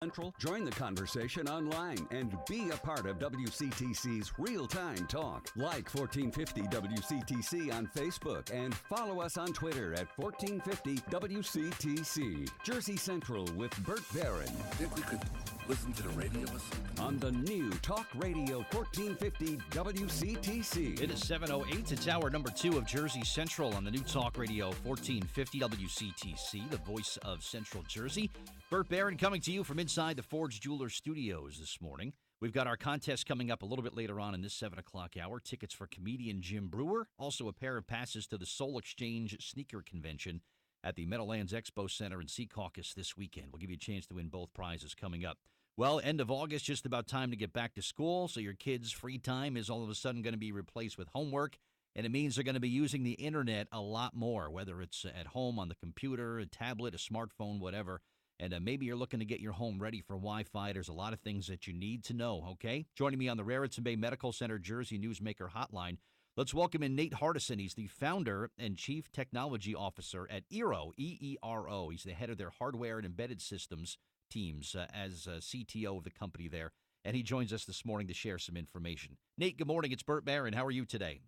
Central, join the conversation online and be a part of WCTC's real-time talk. Like 1450 WCTC on Facebook and follow us on Twitter at 1450 WCTC. Jersey Central with Burt Barron. Think we could listen to the radio or something? On the new Talk Radio 1450 WCTC. It is 7:08. It's hour number 2 of Jersey Central on the new Talk Radio 1450 WCTC, the voice of Central Jersey. Burt Barron coming to you from inside the Forge Jeweler Studios this morning. We've got our contest coming up a little bit later on in this 7 o'clock hour. Tickets for comedian Jim Brewer. Also a pair of passes to the Soul Exchange Sneaker Convention at the Meadowlands Expo Center in Secaucus this weekend. We'll give you a chance to win both prizes coming up. Well, end of August, just about time to get back to school, so your kids' free time is all of a sudden going to be replaced with homework, and it means they're going to be using the internet a lot more, whether it's at home on the computer, a tablet, a smartphone, whatever. And maybe you're looking to get your home ready for Wi-Fi. There's a lot of things that you need to know, okay? Joining me on the Raritan Bay Medical Center Jersey Newsmaker Hotline, let's welcome in Nate Hardison. He's the founder and chief technology officer at eero, E-E-R-O. He's the head of their hardware and embedded systems teams as CTO of the company there. And he joins us this morning to share some information. Nate, good morning. It's Burt Barron. How are you today?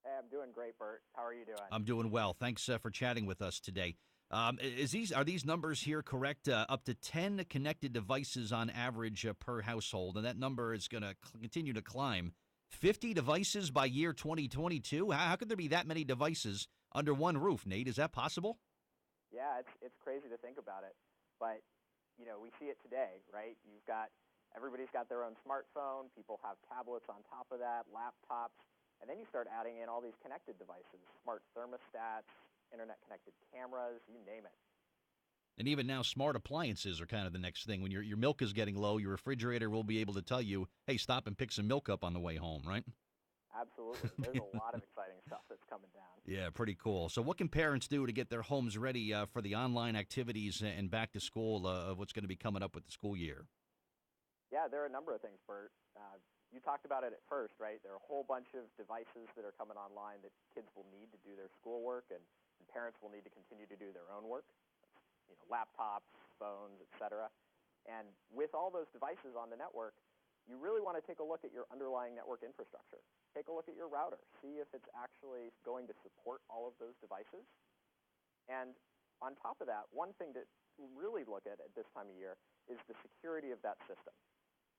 Hey, I'm doing great, Burt. How are you doing? I'm doing well. Thanks for chatting with us today. Are these numbers here correct? Up to 10 connected devices on average per household, and that number is going to continue to climb. 50 devices by year 2022? How could there be that many devices under one roof, Nate? Is that possible? Yeah, it's crazy to think about it. But, you know, we see it today, right? Everybody's got their own smartphone. People have tablets on top of that, laptops. And then you start adding in all these connected devices, smart thermostats, internet-connected cameras, you name it. And even now, smart appliances are kind of the next thing. When your milk is getting low, your refrigerator will be able to tell you, hey, stop and pick some milk up on the way home, right? Absolutely. There's a lot of exciting stuff that's coming down. Yeah, pretty cool. So what can parents do to get their homes ready for the online activities and back to school of what's going to be coming up with the school year? Yeah, there are a number of things, Bert. You talked about it at first, right? There are a whole bunch of devices that are coming online that kids will need to do their schoolwork, and parents will need to continue to do their own work. You know, laptops, phones, etc. And with all those devices on the network, you really want to take a look at your underlying network infrastructure. Take a look at your router. See if it's actually going to support all of those devices. And on top of that, one thing to really look at this time of year is the security of that system.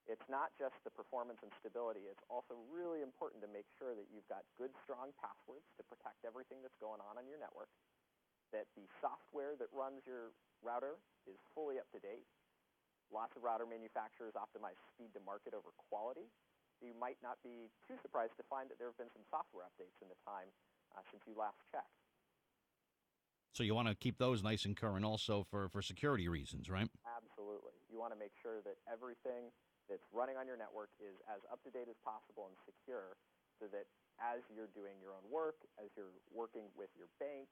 It's not just the performance and stability. It's also really important to make sure that you've got good, strong passwords to protect everything that's going on your network, that the software that runs your router is fully up to date. Lots of router manufacturers optimize speed to market over quality. So you might not be too surprised to find that there have been some software updates in the time since you last checked. So you want to keep those nice and current also for security reasons, right? Absolutely. You want to make sure that everything that's running on your network is as up-to-date as possible and secure, so that as you're doing your own work, as you're working with your bank,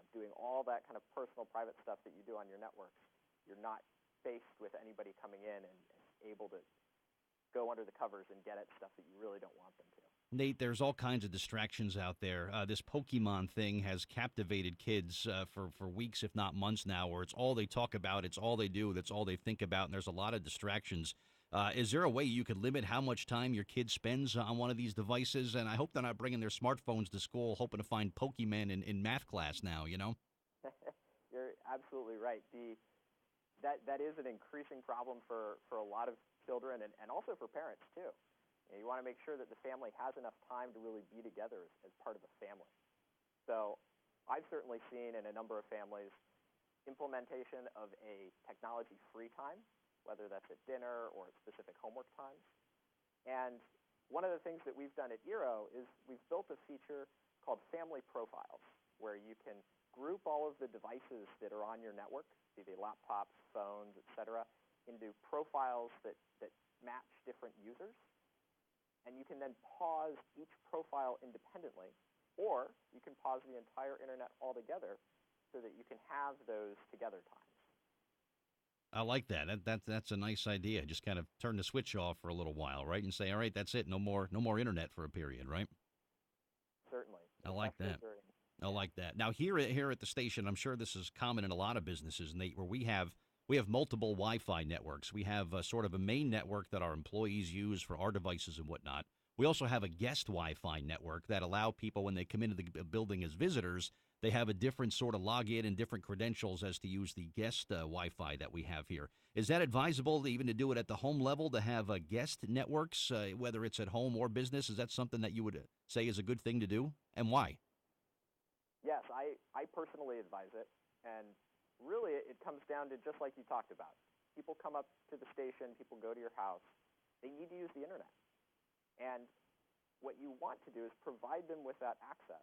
doing all that kind of personal, private stuff that you do on your networks, you're not faced with anybody coming in and able to go under the covers and get at stuff that you really don't want them to. Nate, there's all kinds of distractions out there. This Pokemon thing has captivated kids for weeks, if not months now, where it's all they talk about, it's all they do, that's all they think about, and there's a lot of distractions. Is there a way you could limit how much time your kid spends on one of these devices? And I hope they're not bringing their smartphones to school hoping to find Pokemon in math class now, you know? You're absolutely right. That is an increasing problem for a lot of children and also for parents, too. You want to make sure that the family has enough time to really be together as part of a family. So I've certainly seen in a number of families implementation of a technology-free time, whether that's at dinner or at specific homework times. And one of the things that we've done at eero is we've built a feature called Family Profiles, where you can group all of the devices that are on your network, be they laptops, phones, etc., into profiles that match different users. And you can then pause each profile independently, or you can pause the entire internet altogether so that you can have those together times. I like that. That's a nice idea. Just kind of turn the switch off for a little while, right? And say, all right, that's it. No more internet for a period, right? Certainly. I like that. I like that. Now, here at the station, I'm sure this is common in a lot of businesses, Nate, where we have We have multiple Wi-Fi networks. We have sort of a main network that our employees use for our devices and whatnot. We also have a guest Wi-Fi network that allow people, when they come into the building as visitors, they have a different sort of login and different credentials as to use the guest Wi-Fi that we have here. Is that advisable even to do it at the home level, to have guest networks, whether it's at home or business? Is that something that you would say is a good thing to do, and why? Yes, I personally advise it, and really it comes down to just like you talked about. People come up to the station, people go to your house, they need to use the internet. And what you want to do is provide them with that access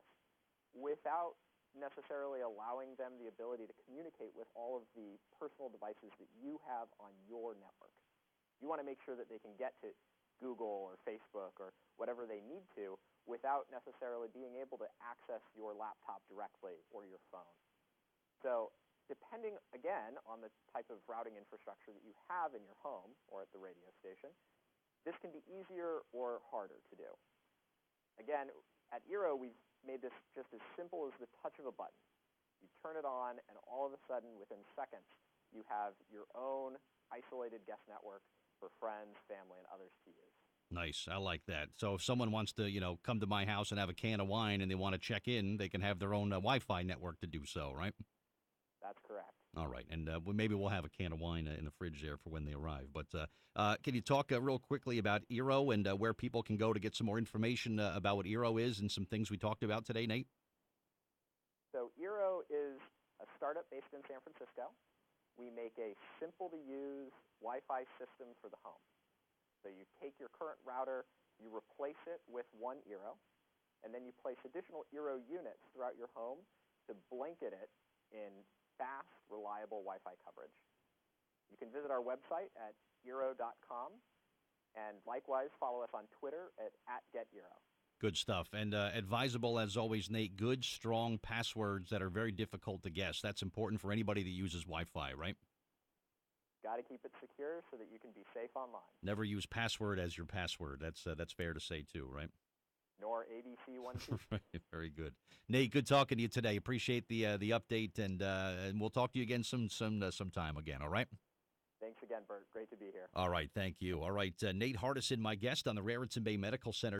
without necessarily allowing them the ability to communicate with all of the personal devices that you have on your network. You want to make sure that they can get to Google or Facebook or whatever they need to without necessarily being able to access your laptop directly or your phone. So depending, again, on the type of routing infrastructure that you have in your home or at the radio station, this can be easier or harder to do. Again, at eero, we've made this just as simple as the touch of a button. You turn it on, and all of a sudden, within seconds, you have your own isolated guest network for friends, family, and others to use. Nice. I like that. So if someone wants to, come to my house and have a can of wine and they want to check in, they can have their own Wi-Fi network to do so, right? That's correct. All right. And maybe we'll have a can of wine in the fridge there for when they arrive. But can you talk real quickly about eero and where people can go to get some more information about what eero is and some things we talked about today, Nate? So eero is a startup based in San Francisco. We make a simple-to-use Wi-Fi system for the home. So you take your current router, you replace it with one eero, and then you place additional eero units throughout your home to blanket it in fast, reliable Wi-Fi coverage. You can visit our website at eero.com, and likewise follow us on Twitter at @GetEero. Good stuff. And advisable, as always, Nate, good, strong passwords that are very difficult to guess. That's important for anybody that uses Wi-Fi, right? Got to keep it secure so that you can be safe online. Never use password as your password. That's fair to say, too, right? Nor ABC12. Very good. Nate, good talking to you today. Appreciate the update, and we'll talk to you again sometime again, all right? Thanks again, Bert. Great to be here. All right, thank you. All right, Nate Hardison, my guest on the Raritan Bay Medical Center.